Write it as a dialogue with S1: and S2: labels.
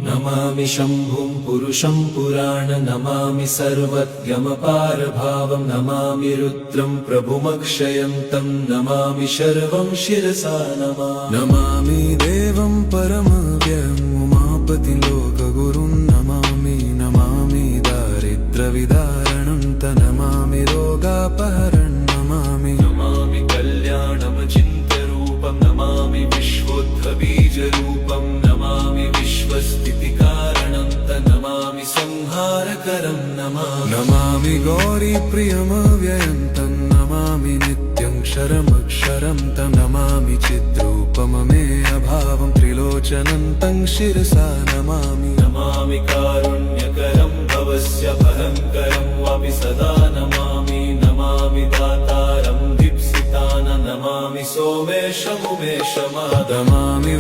S1: नमामि शम्भुं पुरुषं पुराण नमामि सर्वज्ञमपारभावं नमामि रुद्रं प्रभुमक्षयन्तं नमामि शर्वं शिरसा नमामि देवं परमव्ययम् उमापतिं लोकगुरुं नमामि दारिद्र्यविदारणं नमामि रोगापहरणं नमामि कल्याणमचिन्त्यरूपं नमामि विश्वोत्थबीजरूपं नमामि विश्वस्थितिकारणं नमामि संहारकरं नमामि गौरीप्रियमव्ययं तं नमामि नित्यं क्षरमक्षरं तं नमामि चिद्रूपममेयभावं त्रिलोचनं तं शिरसा नमामि कारुण्यकरं भवस्य भयङ्करं वापि सदा नमामि दातारं दीप्सितान नमामि सोमेशमुमेशमादमामि